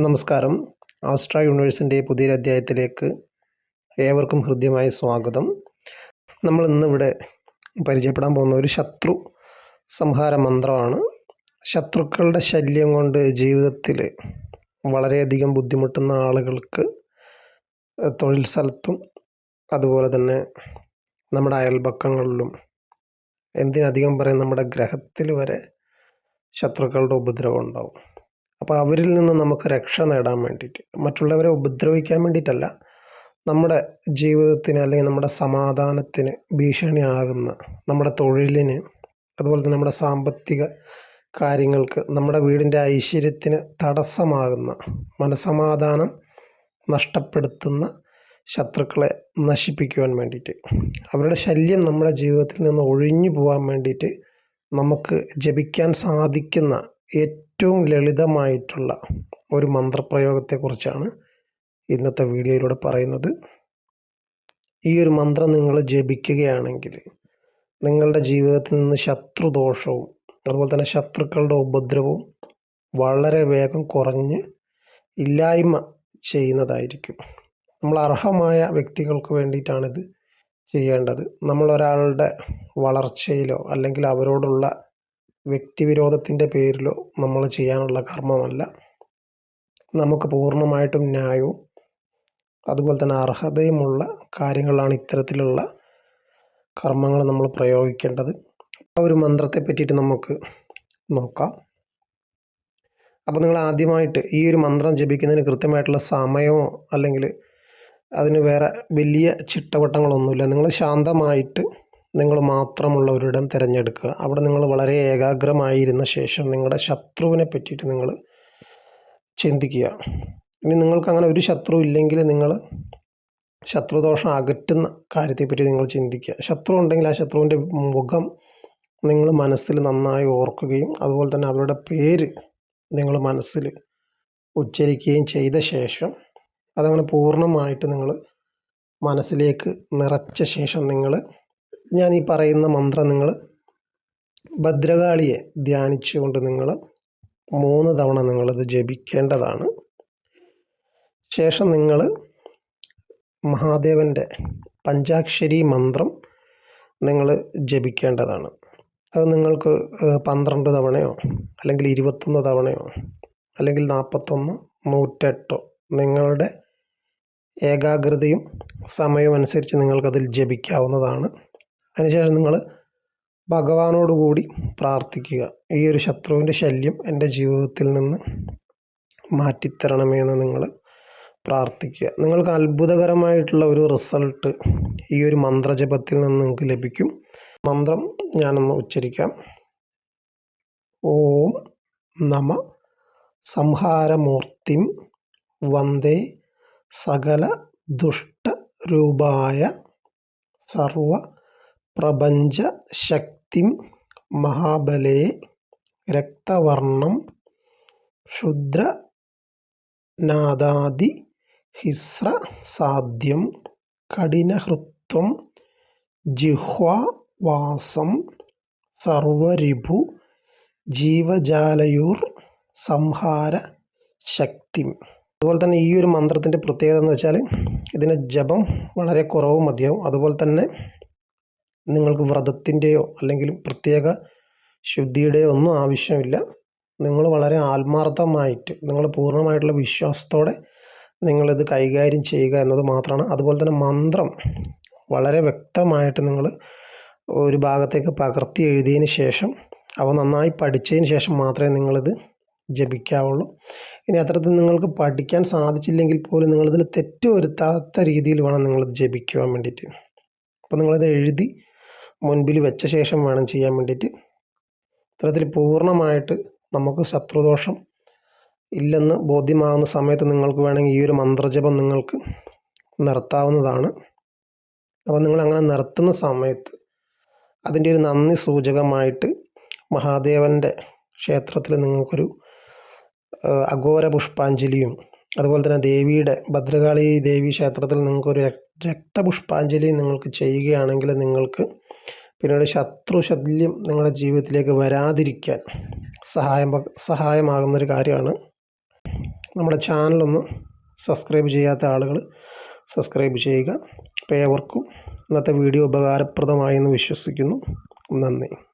നമസ്കാരം. ആസ്ട്ര യൂണിവേഴ്സിൻ്റെ പുതിയൊരു അധ്യായത്തിലേക്ക് ഏവർക്കും ഹൃദ്യമായ സ്വാഗതം. നമ്മൾ ഇന്നിവിടെ പരിചയപ്പെടാൻ പോകുന്ന ഒരു ശത്രു സംഹാര മന്ത്രമാണ്. ശത്രുക്കളുടെ ശല്യം കൊണ്ട് ജീവിതത്തിൽ വളരെയധികം ബുദ്ധിമുട്ടുന്ന ആളുകൾക്ക് തൊഴിൽ സ്ഥലത്തും അതുപോലെ തന്നെ നമ്മുടെ അയൽപക്കങ്ങളിലും എന്തിനധികം പറയും നമ്മുടെ ഗ്രഹത്തിൽ വരെ ശത്രുക്കളുടെ ഉപദ്രവം ഉണ്ടാവും. അപ്പോൾ അവരിൽ നിന്ന് നമുക്ക് രക്ഷ നേടാൻ വേണ്ടിയിട്ട്, മറ്റുള്ളവരെ ഉപദ്രവിക്കാൻ വേണ്ടിയിട്ടല്ല, നമ്മുടെ ജീവിതത്തിന് അല്ലെങ്കിൽ നമ്മുടെ സമാധാനത്തിന് ഭീഷണിയാകുന്ന, നമ്മുടെ തൊഴിലിന്, അതുപോലെ തന്നെ നമ്മുടെ സാമ്പത്തിക കാര്യങ്ങൾക്ക്, നമ്മുടെ വീടിൻ്റെ ഐശ്വര്യത്തിന് തടസ്സമാകുന്ന, മനസമാധാനം നഷ്ടപ്പെടുത്തുന്ന ശത്രുക്കളെ നശിപ്പിക്കുവാൻ വേണ്ടിയിട്ട്, അവരുടെ ശല്യം നമ്മുടെ ജീവിതത്തിൽ നിന്ന് ഒഴിഞ്ഞു പോകാൻ വേണ്ടിയിട്ട് നമുക്ക് ജപിക്കാൻ സാധിക്കുന്ന ഏറ്റവും ലളിതമായിട്ടുള്ള ഒരു മന്ത്രപ്രയോഗത്തെക്കുറിച്ചാണ് ഇന്നത്തെ വീഡിയോയിലൂടെ പറയുന്നത്. ഈ ഒരു മന്ത്രം നിങ്ങൾ ജപിക്കുകയാണെങ്കിൽ നിങ്ങളുടെ ജീവിതത്തിൽ നിന്ന് ശത്രുദോഷവും അതുപോലെ തന്നെ ശത്രുക്കളുടെ ഉപദ്രവവും വളരെ വേഗം കുറഞ്ഞ് ഇല്ലായ്മ ചെയ്യുന്നതായിരിക്കും. നമ്മൾ അർഹമായ വ്യക്തികൾക്ക് വേണ്ടിയിട്ടാണിത് ചെയ്യേണ്ടത്. നമ്മളൊരാളുടെ വളർച്ചയിലോ അല്ലെങ്കിൽ അവരോടുള്ള വ്യക്തിവിരോധത്തിൻ്റെ പേരിലോ നമ്മൾ ചെയ്യാനുള്ള കർമ്മമല്ല. നമുക്ക് പൂർണ്ണമായിട്ടും ന്യായവും അതുപോലെ തന്നെ അർഹതയുമുള്ള കാര്യങ്ങളാണ് ഇത്തരത്തിലുള്ള കർമ്മങ്ങൾ നമ്മൾ പ്രയോഗിക്കേണ്ടത്. ആ ഒരു മന്ത്രത്തെ പറ്റിയിട്ട് നമുക്ക് നോക്കാം. അപ്പോൾ നിങ്ങൾ ആദ്യമായിട്ട് ഈ ഒരു മന്ത്രം ജപിക്കുന്നതിന് കൃത്യമായിട്ടുള്ള സമയമോ അല്ലെങ്കിൽ അതിന് വേറെ വലിയ ചിട്ടവട്ടങ്ങളൊന്നുമില്ല. നിങ്ങൾ ശാന്തമായിട്ട് നിങ്ങൾ മാത്രമുള്ള ഒരിടം തിരഞ്ഞെടുക്കുക. അവിടെ നിങ്ങൾ വളരെ ഏകാഗ്രമായിരുന്ന ശേഷം നിങ്ങളുടെ ശത്രുവിനെ പറ്റിയിട്ട് നിങ്ങൾ ചിന്തിക്കുക. ഇനി നിങ്ങൾക്ക് അങ്ങനെ ഒരു ശത്രു ഇല്ലെങ്കിൽ നിങ്ങൾ ശത്രുദോഷം അകറ്റുന്ന കാര്യത്തെപ്പറ്റി നിങ്ങൾ ചിന്തിക്കുക. ശത്രു ഉണ്ടെങ്കിൽ ആ ശത്രുവിൻ്റെ മുഖം നിങ്ങൾ മനസ്സിൽ നന്നായി ഓർക്കുകയും അതുപോലെ തന്നെ അവരുടെ പേര് നിങ്ങൾ മനസ്സിൽ ഉച്ചരിക്കുകയും ചെയ്ത ശേഷം അതങ്ങനെ പൂർണ്ണമായിട്ട് നിങ്ങൾ മനസ്സിലേക്ക് നിറച്ച ശേഷം ഞാൻ ഈ പറയുന്ന മന്ത്രം നിങ്ങൾ ഭദ്രകാളിയെ ധ്യാനിച്ചുകൊണ്ട് നിങ്ങൾ 3 തവണ നിങ്ങളിത് ജപിക്കേണ്ടതാണ്. ശേഷം നിങ്ങൾ മഹാദേവൻ്റെ പഞ്ചാക്ഷരി മന്ത്രം നിങ്ങൾ ജപിക്കേണ്ടതാണ്. അത് നിങ്ങൾക്ക് 12 തവണയോ അല്ലെങ്കിൽ 21 തവണയോ അല്ലെങ്കിൽ 41, 108 നിങ്ങളുടെ ഏകാഗ്രതയും സമയവും അനുസരിച്ച് നിങ്ങൾക്കതിൽ ജപിക്കാവുന്നതാണ്. അതിനുശേഷം നിങ്ങൾ ഭഗവാനോടുകൂടി പ്രാർത്ഥിക്കുക. ഈ ഒരു ശത്രുവിൻ്റെ ശല്യം എൻ്റെ ജീവിതത്തിൽ നിന്ന് മാറ്റിത്തരണമേ എന്ന് നിങ്ങൾ പ്രാർത്ഥിക്കുക. നിങ്ങൾക്ക് അത്ഭുതകരമായിട്ടുള്ള ഒരു റിസൾട്ട് ഈ ഒരു മന്ത്രജപത്തിൽ നിന്ന് നിങ്ങൾക്ക് ലഭിക്കും. മന്ത്രം ഞാനൊന്ന് ഉച്ചരിക്കാം. ഓം നമ സംഹാരമൂർത്തിം വന്ദേ സകല ദുഷ്ടരൂപായ സർവ പ്രപഞ്ച ശക്തിം മഹാബലേ രക്തവർണം ക്ഷുദ്രനാദാദി ഹിസ്ര സാധ്യം കഠിനഹൃത്വം ജിഹ്വാവാസം സർവരിഭു ജീവജാലയൂർ സംഹാര ശക്തിം. അതുപോലെ തന്നെ ഈ ഒരു മന്ത്രത്തിൻ്റെ പ്രത്യേകത എന്ന് വെച്ചാൽ ഇതിന് ജപം വളരെ കുറവ് മതിയാവും. അതുപോലെ തന്നെ നിങ്ങൾക്ക് വ്രതത്തിൻ്റെയോ അല്ലെങ്കിൽ പ്രത്യേക ശുദ്ധിയുടെയോ ഒന്നും ആവശ്യമില്ല. നിങ്ങൾ വളരെ ആത്മാർത്ഥമായിട്ട് നിങ്ങൾ പൂർണ്ണമായിട്ടുള്ള വിശ്വാസത്തോടെ നിങ്ങളിത് കൈകാര്യം ചെയ്യുക എന്നത് മാത്രമാണ്. അതുപോലെ തന്നെ മന്ത്രം വളരെ വ്യക്തമായിട്ട് നിങ്ങൾ ഒരു ഭാഗത്തേക്ക് പകർത്തി എഴുതിയതിന് ശേഷം അവ നന്നായി പഠിച്ചതിന് ശേഷം മാത്രമേ നിങ്ങളിത് ജപിക്കാവുള്ളൂ. ഇനി അത്തരത്തിൽ നിങ്ങൾക്ക് പഠിക്കാൻ സാധിച്ചില്ലെങ്കിൽ പോലും നിങ്ങളിതിൽ തെറ്റ് വരുത്താത്ത രീതിയിൽ വേണം നിങ്ങളിത് ജപിക്കുവാൻ വേണ്ടിയിട്ട്. അപ്പോൾ നിങ്ങളിത് എഴുതി മുൻപിൽ വെച്ച ശേഷം വേണം ചെയ്യാൻ വേണ്ടിയിട്ട്. ഇത്തരത്തിൽ പൂർണ്ണമായിട്ട് നമുക്ക് ശത്രുദോഷം ഇല്ലെന്ന് ബോധ്യമാകുന്ന സമയത്ത് നിങ്ങൾക്ക് വേണമെങ്കിൽ ഈ ഒരു മന്ത്രജപം നിങ്ങൾക്ക് നിർത്താവുന്നതാണ്. അപ്പോൾ നിങ്ങളങ്ങനെ നിർത്തുന്ന സമയത്ത് അതിൻ്റെ ഒരു നന്ദി സൂചകമായിട്ട് മഹാദേവൻ്റെ ക്ഷേത്രത്തിൽ നിങ്ങൾക്കൊരു അഘോര പുഷ്പാഞ്ജലിയും അതുപോലെ തന്നെ ദേവിയുടെ ഭദ്രകാളി ദേവി ക്ഷേത്രത്തിൽ നിങ്ങൾക്കൊരു രക്തപുഷ്പാഞ്ജലി നിങ്ങൾക്ക് ചെയ്യുകയാണെങ്കിൽ നിങ്ങൾക്ക് പിന്നീട് ശത്രുശല്യം നിങ്ങളുടെ ജീവിതത്തിലേക്ക് വരാതിരിക്കാൻ സഹായമാകുന്നൊരു കാര്യമാണ്. നമ്മുടെ ചാനലൊന്ന് സബ്സ്ക്രൈബ് ചെയ്യാത്ത ആളുകൾ സബ്സ്ക്രൈബ് ചെയ്യുക. അപ്പോൾ ഏവർക്കും ഇന്നത്തെ വീഡിയോ ഉപകാരപ്രദമായെന്ന് വിശ്വസിക്കുന്നു. നന്ദി.